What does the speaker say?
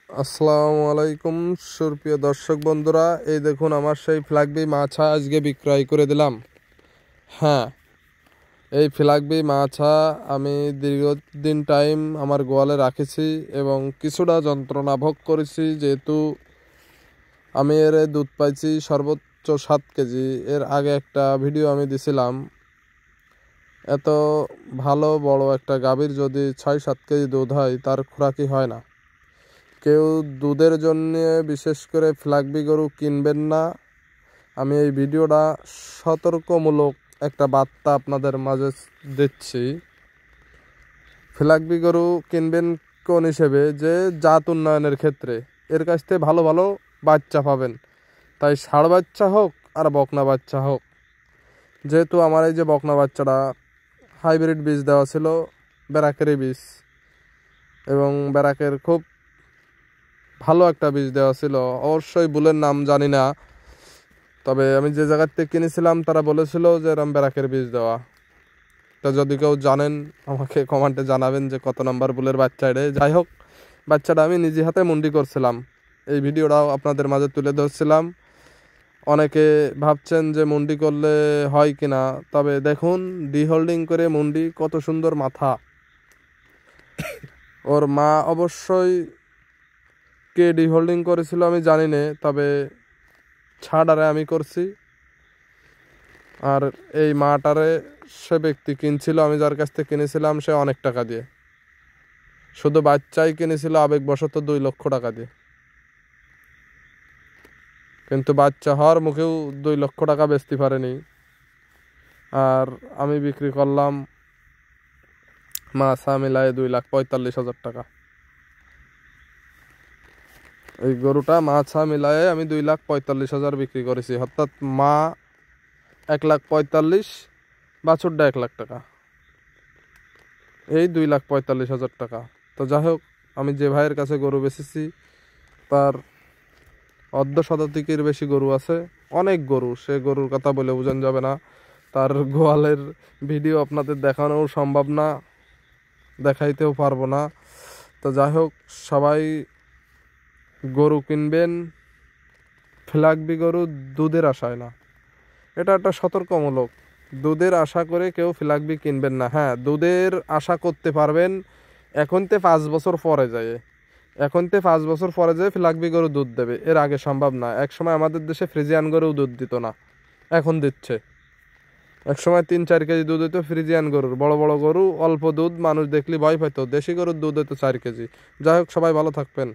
আসসালামু আলাইকুম সুপ্রিয় দর্শক বন্ধুরা, এই দেখুন আমার সেই ফ্ল্যাগবি মাছা আজকে বিক্রয় করে দিলাম। হ্যাঁ, এই ফ্ল্যাগবি মাছা আমি দীর্ঘদিন টাইম আমার গোয়ালে রাখেছি এবং কিছুটা যন্ত্রণা ভোগ করেছি, যেহেতু আমি এর দুধ পাইছি সর্বোচ্চ 7 কেজি। এর আগে একটা ভিডিও আমি দিছিলাম, এত ভালো বড় একটা গাভীর যদি 6-7 কেজি দুধ হয় তার খোরাকি হয় না। কেউ দুধের জন্য বিশেষ করে ফ্ল্যাগবি গরু কিনবেন না। আমি এই ভিডিওটা সতর্কমূলক একটা বার্তা আপনাদের মাঝে দিচ্ছি। ফ্ল্যাগবি গরু কিনবেন কোন হিসেবে, যে জাত উন্নয়নের ক্ষেত্রে এর কাছ থেকে ভালো ভালো বাচ্চা পাবেন, তাই ষাঁড় বাচ্চা হোক আর বকনা বাচ্চা হোক। যেহেতু আমার এই যে বকনা বাচ্চাটা হাইব্রিড বীজ দেওয়া ছিল, ব্যারাকেরই বীজ, এবং ব্যারাকের খুব ভালো একটা বীজ দেওয়া ছিল। অবশ্যই বুলের নাম জানি না, তবে আমি যে জায়গার থেকে কিনেছিলাম তারা বলেছিল যে এরম ব্যারাকের বীজ দেওয়া। তা যদি কেউ জানেন আমাকে কমেন্টে জানাবেন যে কত নাম্বার বুলের বাচ্চা এটা। যাই হোক, বাচ্চাটা আমি নিজে হাতে মুন্ডি করছিলাম, এই ভিডিওটাও আপনাদের মাঝে তুলে ধরছিলাম। অনেকে ভাবছেন যে মুন্ডি করলে হয় কিনা, তবে দেখুন ডি হোল্ডিং করে মুন্ডি, কত সুন্দর মাথা। ওর মা অবশ্যই কে ডি হোল্ডিং করেছিল আমি জানি না, তবে ছাড়ারে আমি করছি। আর এই মাটারে সে ব্যক্তি কিনছিল, আমি যার কাছ থেকে কিনেছিলাম সে অনেক টাকা দিয়ে, শুধু বাচ্চাই কিনেছিল আবেগবশত 2 লক্ষ টাকা দিয়ে, কিন্তু বাচ্চা হওয়ার মুখেও 2 লক্ষ টাকা বেচতে পারেনি। আর আমি বিক্রি করলাম মাছা মিলায় 2,45,000 টাকা। এই গরুটা মাছা মিলায় আমি 2,45,000 বিক্রি করেছি, অর্থাৎ মা 1,45,000, বাছুরটা 1,00,000 টাকা, এই 2,45,000 টাকা। তো যাই হোক, আমি যে ভাইয়ের কাছে গরু বেচেছি তার অর্ধ শতাধিকের বেশি গরু আছে, অনেক গরু, সে গরুর কথা বলে বোঝানো যাবে না। তার গোয়ালের ভিডিও আপনাদের দেখানোও সম্ভব না, দেখাইতেও পারবো না। তো যাই হোক, সবাই গরু কিনবেন ফ্ল্যাগবি গরু দুধের আশায় না, এটা একটা সতর্কমূলক। দুধের আশা করে কেউ ফ্ল্যাগবি কিনবেন না। হ্যাঁ, দুধের আশা করতে পারবেন এখন থেকে 5 বছর পরে যায়, এখন থেকে 5 বছর পরে যায় ফ্ল্যাগবি গরু দুধ দেবে, এর আগে সম্ভব না। এক সময় আমাদের দেশে ফ্রিজিয়ান গরুও দুধ দিত না, এখন দিচ্ছে। এক সময় 3-4 কেজি দুধ হইতো ফ্রিজিয়ান গরুর, বড় বড় গরু অল্প দুধ, মানুষ দেখলে ভয় পাইতো। দেশি গরুর দুধ হইতো 4 কেজি। যাই হোক, সবাই ভালো থাকবেন।